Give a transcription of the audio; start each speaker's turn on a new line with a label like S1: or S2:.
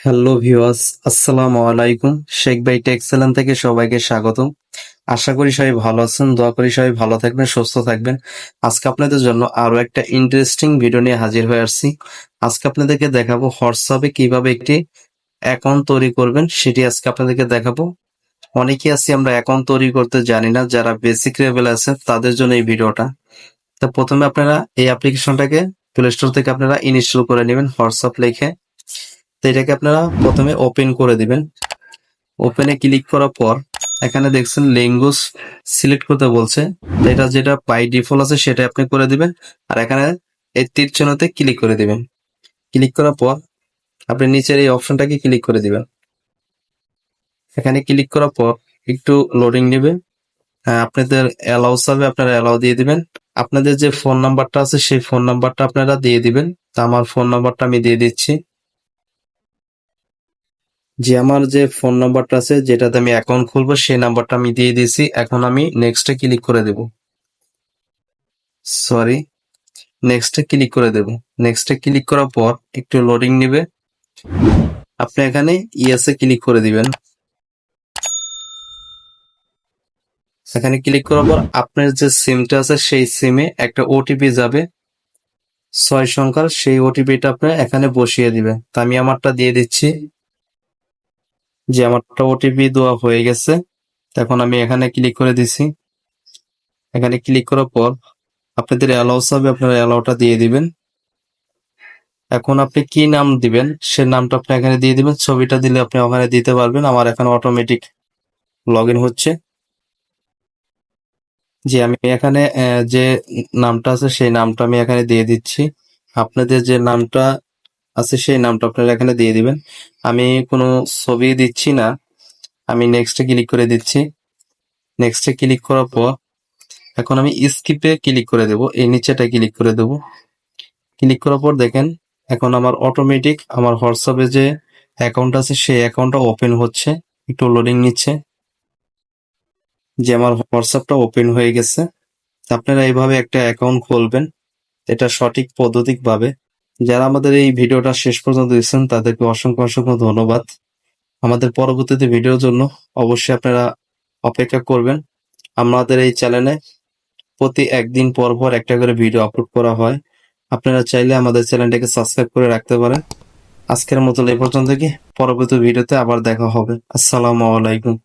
S1: Hello viewers, আসসালামু আলাইকুম। শেখ ভাই টেক্সেলেন থেকে সবাইকে স্বাগতম। আশা করি সবাই ভালো আছেন, দোয়া করি সবাই ভালো থাকবেন, সুস্থ থাকবেন। আজকে আপনাদের জন্য আরো একটা ইন্টারেস্টিং ভিডিও নিয়ে হাজির হয়ে আসছি। আজকে আপনাদেরকে দেখাবো হোয়াটসঅ্যাপে কিভাবে একটি অ্যাকাউন্ট তৈরি করবেন, সেটি আজকে আপনাদেরকে দেখাবো। অনেকেই আছি আমরা অ্যাকাউন্ট তৈরি করতে জানি না, যারা বেসিক লেভেল আছে তাদের জন্য এই ভিডিওটা। তো প্রথমে আপনারা এই অ্যাপ্লিকেশনটাকে প্লে স্টোর থেকে আপনারা ইনস্টল করে নেবেন হোয়াটসঅ্যাপ লিখে। তো এটাকে আপনারা প্রথমে ওপেন করে দিবেন। ওপেনে ক্লিক করার পর এখানে দেখছেন ল্যাঙ্গুয়েজ সিলেক্ট করতে বলছে। তো এটা যেটা বাই ডিফল্ট আছে সেটা আপনি করে দিবেন। আর এখানে এই তীর চিহ্নতে ক্লিক করে দিবেন। ক্লিক করার পর আপনি নিচের এই অপশনটাকে ক্লিক করে দিবেন। এখানে ক্লিক করার পর একটু লোডিং নেবে। আপনাদের অ্যালাউ চাবে, আপনারা অ্যালাউ দিয়ে দিবেন। আপনাদের যে ফোন নাম্বারটা আছে সেই ফোন নাম্বারটা আপনারা দিয়ে দিবেন। তা আমার ফোন নাম্বারটা আমি দিয়ে দিচ্ছি। আমার যে ফোন নাম্বারটা আছে যেটাতে আমি অ্যাকাউন্ট খুলবো সেই নাম্বারটা আমি দিয়ে দিয়েছি। এখন আমি নেক্সটে ক্লিক করে দেব। সরি, নেক্সটে ক্লিক করে দেব। নেক্সটে ক্লিক করার পর একটু লোডিং নেবে। আপনি এখানে ইয়েসে ক্লিক করে দিবেন। এখানে ক্লিক করার পর আপনার যে সিমটা আছে সেই সিমে একটা ওটিপি যাবে 6 সংখ্যার। সেই ওটিপিটা আপনি এখানে বসিয়ে দিবেন। তা আমি আমারটা দিয়ে দিচ্ছি। আমারটা ওটিপি দেওয়া হয়ে গেছে। এখন আমি এখানে ক্লিক করে দিছি। এখানে ক্লিক করার পর আপনাদের অ্যালাউ চাবে, আপনারা অ্যালাউটা দিয়ে দিবেন। এখন আপনি কি নাম দিবেন সে নামটা আপনি এখানে দিয়ে দিবেন। ছবিটা দিলে আপনি ওখানে দিতে পারবেন। আমার এখানে অটোমেটিক লগ ইন হচ্ছে। আমি এখানে যে নামটা আছে সেই নামটা আমি এখানে দিয়ে দিচ্ছি। আপনাদের যে নামটা আছে সেই নামটা আপনারা এখানে দিয়ে দিবেন। আমি কোনো ছবি দিচ্ছি না, আমি নেক্সটে ক্লিক করে দিচ্ছি। নেক্সটে ক্লিক করার পর এখন আমি স্কিপে ক্লিক করে দেব। এই নিচেটা ক্লিক করে দেব। ক্লিক করার পর দেখেন এখন আমার অটোমেটিক আমার হোয়াটসঅ্যাপে যে অ্যাকাউন্ট আছে সেই অ্যাকাউন্টটা ওপেন হচ্ছে। একটু লোডিং নিচ্ছে। আমার হোয়াটসঅ্যাপটা ওপেন হয়ে গেছে। আপনারা এইভাবে একটা অ্যাকাউন্ট খুলবেন, এটা সঠিক পদ্ধতিক ভাবে। যারা আমাদের এই ভিডিওটা শেষ পর্যন্ত দেখছেন তাদেরকে অসংখ্য অসংখ্য ধন্যবাদ। আমাদের পরবর্তীতে ভিডিওর জন্য অবশ্যই আপনারা অপেক্ষা করবেন। আমাদের এই চ্যানেলে প্রতি একদিন পর পর একটা করে ভিডিও আপলোড করা হয়। আপনারা চাইলে আমাদের চ্যানেলটাকে সাবস্ক্রাইব করে রাখতে পারেন। আজকের মতো এই পর্যন্ত, কি পরবর্তী ভিডিওতে আবার দেখা হবে। আসসালামু আলাইকুম।